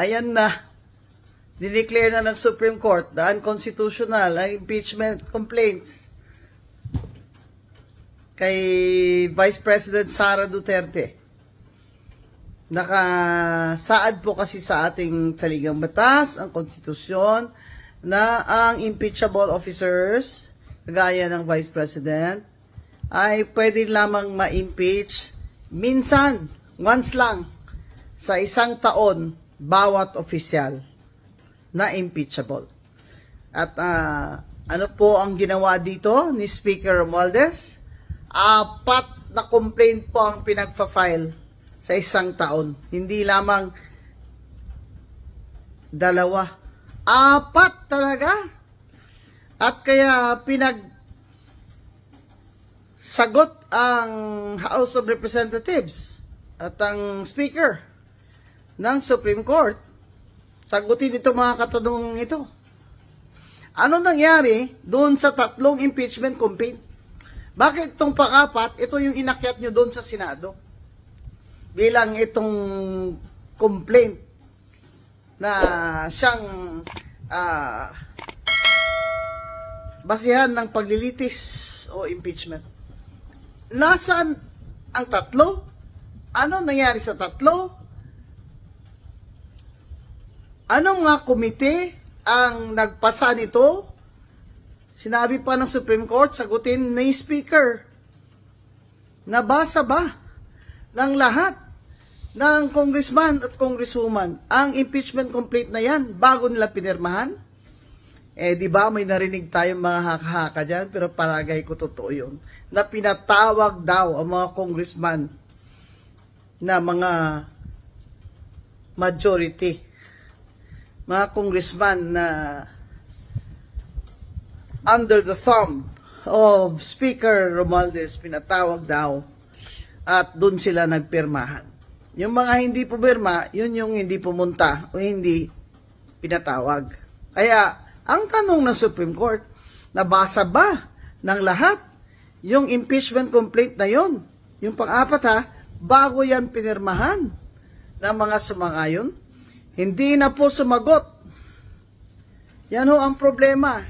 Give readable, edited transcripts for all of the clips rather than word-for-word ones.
Ayan na. Dineclare na ng Supreme Court na unconstitutional ang impeachment complaints kay Vice President Sara Duterte. Nakasaad po kasi sa ating saligang batas, ang konstitusyon, na ang impeachable officers, kagaya ng Vice President, ay pwede lamang ma-impeach minsan, once lang, sa isang taon, bawat opisyal na impeachable. At ano po ang ginawa dito ni Speaker Romualdez? 4 na complaint po ang pinagfa-file sa isang taon. Hindi lamang 2. 4 talaga. At kaya sagot ang House of Representatives at ang Speaker ng Supreme Court. Sagutin ito mga katanungan ito. Ano nangyari doon sa 3 impeachment complaint? Bakit itong pang-4, ito yung inakyat nyo doon sa Senado? Bilang itong complaint na siyang basihan ng paglilitis o impeachment. Nasaan ang 3? Ano nangyari sa 3? Anong nga komite ang nagpasa nito? Sinabi pa ng Supreme Court, sagutin ni Speaker. Nabasa ba ng lahat ng congressman at congresswoman ang impeachment complaint na yan bago nila pinirmahan? Di ba may narinig tayong mga haka-haka dyan, pero palagay ko totoo yun, na pinatawag daw ang mga congressman na mga majority, mga congressman na under the thumb of Speaker Romualdez, pinatawag daw at doon sila nagpirmahan. Yung mga hindi pumirma, yun yung hindi pumunta o hindi pinatawag. Kaya, ang tanong ng Supreme Court, nabasa ba ng lahat yung impeachment complaint na yun? Yung pang-4 bago yan pinirmahan ng mga sumang-ayon? Hindi na po sumagot. Yan ho ang problema.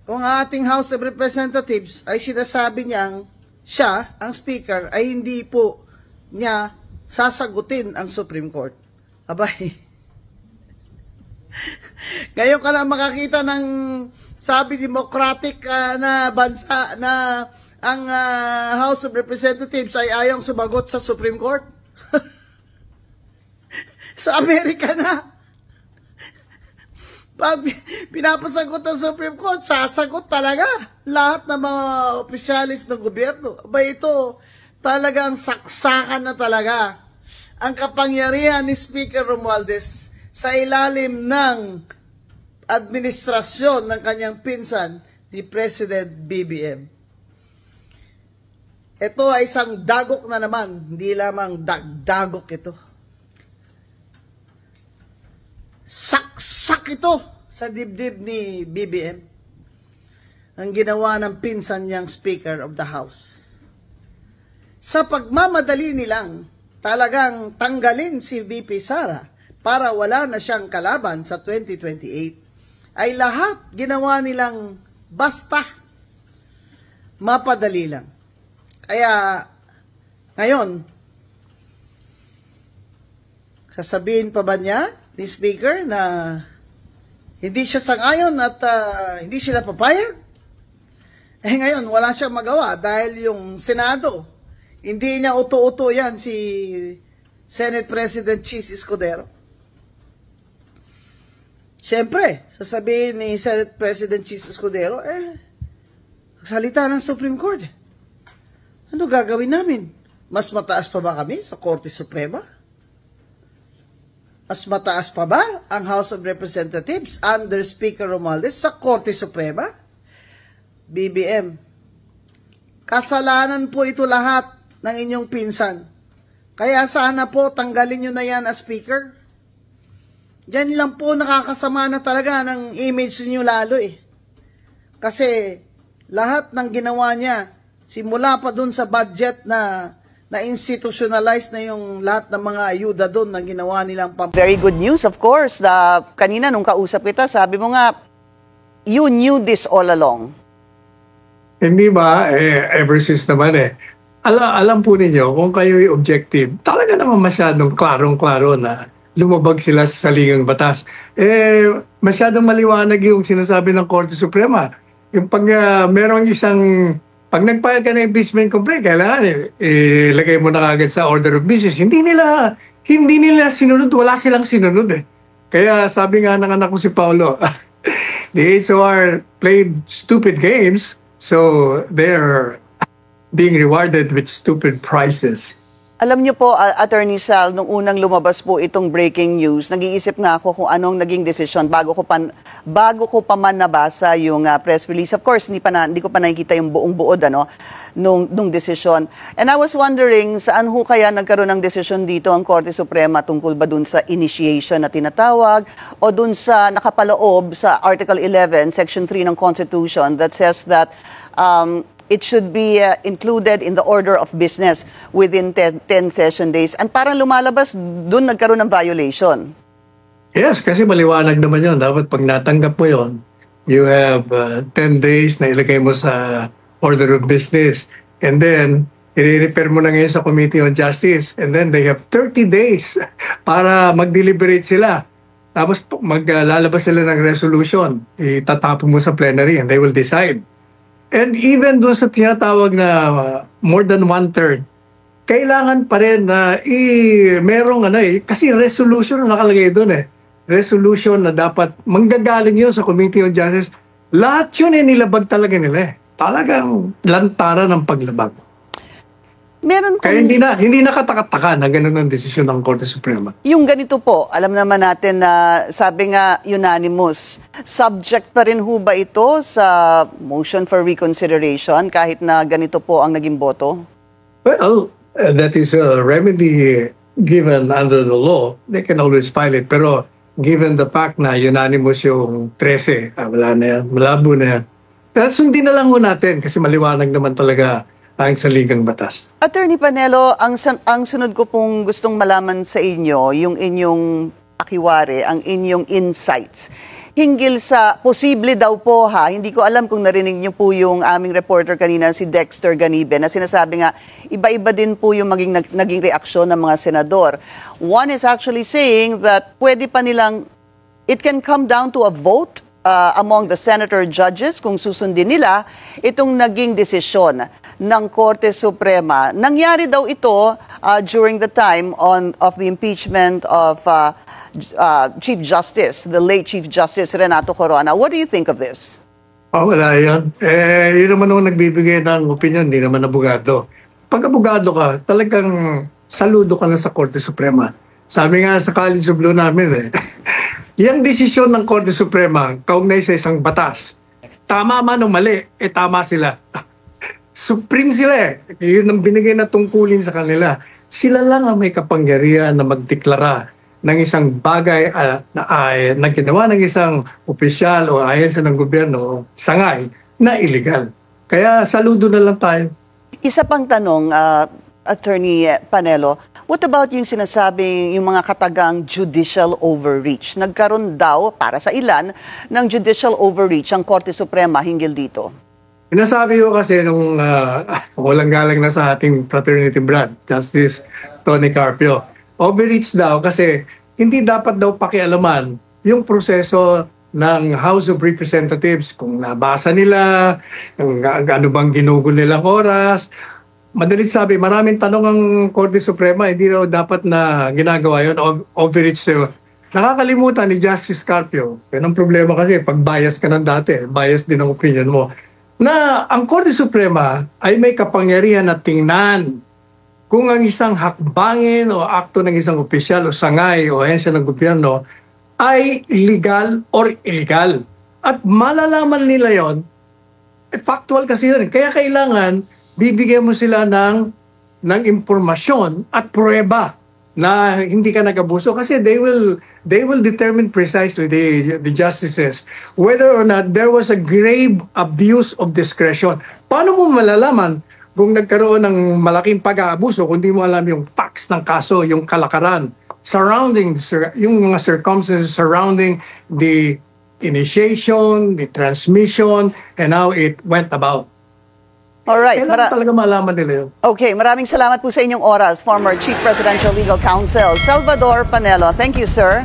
Kung ating House of Representatives ay sinasabi niyang siya, ang Speaker, ay hindi po niya sasagutin ang Supreme Court. Abay, ngayon ka lang makakita ng sabi democratic na bansa na ang House of Representatives ay ayong sumagot sa Supreme Court. Sa Amerika na. Pag pinapasagot ng Supreme Court, sasagot talaga lahat ng mga opisyalis ng gobyerno. Aba ito, talagang saksakan na talaga ang kapangyarihan ni Speaker Romualdez sa ilalim ng administrasyon ng kanyang pinsan ni President BBM. Ito ay isang dagok na naman, hindi lamang dagdagok ito. Saksak ito sa dibdib ni BBM ang ginawa ng pinsan niyang Speaker of the House. Sa pagmamadali nilang talagang tanggalin si VP Sara para wala na siyang kalaban sa 2028, ay lahat ginawa nilang basta mapadali lang. Kaya ngayon, sasabihin pa ba niya ni Speaker na hindi siya sang-ayon at hindi sila papayag? Ngayon, wala siyang magawa dahil yung Senado, hindi niya uto-uto yan si Senate President Chis Escudero. Siyempre, sasabihin ni Senate President Chis Escudero, salita ng Supreme Court. Ano gagawin namin? Mas mataas pa ba kami sa Korte Suprema? Mas mataas pa ba ang House of Representatives under Speaker Romualdez sa Korte Suprema? BBM, kasalanan po ito lahat ng inyong pinsan. Kaya sana po tanggalin nyo na yan as Speaker. Diyan lang po nakakasama na talaga ng image niyo lalo eh. Kasi lahat ng ginawa niya, simula pa dun sa budget na na institutionalize na yung lahat ng mga ayuda doon na ginawa nilang Very good news, of course. Kanina nung kausap kita, sabi mo nga, you knew this all along. Hindi ba? Ever since naman alam po ninyo, kung kayo'y objective, talaga naman masyadong klarong-klaro na lumabag sila sa saligang batas. Masyadong maliwanag yung sinasabi ng Korte Suprema. Yung pag nag-file ka ng impeachment complaint, kailangan ilagay mo na kagad sa order of business. Hindi nila sinunod, wala silang sinunod Kaya sabi nga ng anak ko si Paulo, the HOR played stupid games, so they're being rewarded with stupid prizes. Alam niyo po, Attorney Sal, nung unang lumabas po itong breaking news, nag-iisip nga ako kung anong naging desisyon bago ko pa man nabasa yung press release. Of course, hindi ko pa nakikita yung buong buod nung desisyon. And I was wondering, saan ho kaya nagkaroon ng desisyon dito ang Korte Suprema tungkol ba dun sa initiation na tinatawag o dun sa nakapaloob sa Article 11, Section 3 ng Constitution that says that it should be included in the order of business within 10 session days. And parang lumalabas, doon nagkaroon ng violation. Yes, kasi maliwanag naman yun. Dapat pag natanggap mo yun, you have 10 days na ilagay mo sa order of business. And then, i-refer mo na ngayon sa Committee on Justice. And then they have 30 days para mag-deliberate sila. Tapos maglalabas sila ng resolution. Itatapon mo sa plenary and they will decide. And even doon sa tinatawag na more than 1/3, kailangan pa rin na merong kasi resolution na nakalagay doon Resolution na dapat manggagaling yun sa Committee on Justice. Lahat yun nilabag talaga nila Talagang lantaran ng paglabag. Kaya hindi nakataka-taka na ganun ang desisyon ng Korte Suprema. Yung ganito po, alam naman natin na sabi nga unanimous, subject pa rin ho ba ito sa motion for reconsideration kahit na ganito po ang naging boto? Well, that is a remedy given under the law. They can always file it. Pero given the fact na unanimous yung 13, wala na yan, malabo na yan. Sundin na lang ho natin kasi maliwanag naman talaga ang saligang batas. Attorney Panelo, ang sunod ko pong gustong malaman sa inyo, yung inyong akiwari, ang inyong insights. Hinggil sa posible daw po hindi ko alam kung narinig niyo po yung aming reporter kanina, si Dexter Ganibe, na sinasabi nga, iba-iba din po yung naging reaksyon ng mga senador. One is actually saying that pwede pa nilang, it can come down to a vote among the senator judges kung susundin nila itong naging desisyon ng Korte Suprema. Nangyari daw ito during the time of the impeachment of Chief Justice, the late Chief Justice Renato Corona. What do you think of this? Wala yan. Yun naman nung nagbibigay ng opinion, hindi naman abogado. Pag abogado ka, talagang saludo ka na sa Korte Suprema. Sabi nga sa College of Law namin yung desisyon ng Korte Suprema, kaugnay sa isang batas, tama man o mali, tama sila. Supreme sila Yun ang binigay na tungkulin sa kanila. Sila lang ang may kapangyarihan na magdeklara ng isang bagay na ginawa ng isang opisyal o ahensiya ng gobyerno, sangay, na illegal. Kaya saludo na lang tayo. Isa pang tanong, Attorney Panelo, what about yung sinasabing yung mga katagang judicial overreach? Nagkaroon daw, para sa ilan, ng judicial overreach ang Korte Suprema hinggil dito. Pinasabi ko kasi nung walang galang na sa ating fraternity brad, Justice Tony Carpio, overreach daw kasi hindi dapat daw pakialaman yung proseso ng House of Representatives kung nabasa nila, ano bang ginugol nilang oras. Madalit sabi, maraming tanong ang Korte Suprema, hindi raw dapat na ginagawa yun, overreach. Nakakalimutan ni Justice Carpio. Yan ang problema kasi, pag bias ka ng dati, bias din ang opinion mo, na ang Korte Suprema ay may kapangyarihan na tingnan kung ang isang hakbangin o akto ng isang opisyal o sangay o ahensya ng gobyerno ay legal or illegal. At malalaman nila yon, factual kasi yun. Kaya kailangan bibigyan mo sila ng impormasyon at pruweba na hindi ka nag-abuso kasi they will determine precisely the justices whether or not there was a grave abuse of discretion. Paano mo malalaman kung nagkaroon ng malaking pag-aabuso, kung di mo alam yung facts ng kaso, yung kalakaran, surrounding, yung mga circumstances surrounding the initiation, the transmission, and how it went about. Alright. Kailangan talaga malaman nila yun. Okay, maraming salamat po sa inyong oras, former Chief Presidential Legal Counsel Salvador Panelo. Thank you, sir.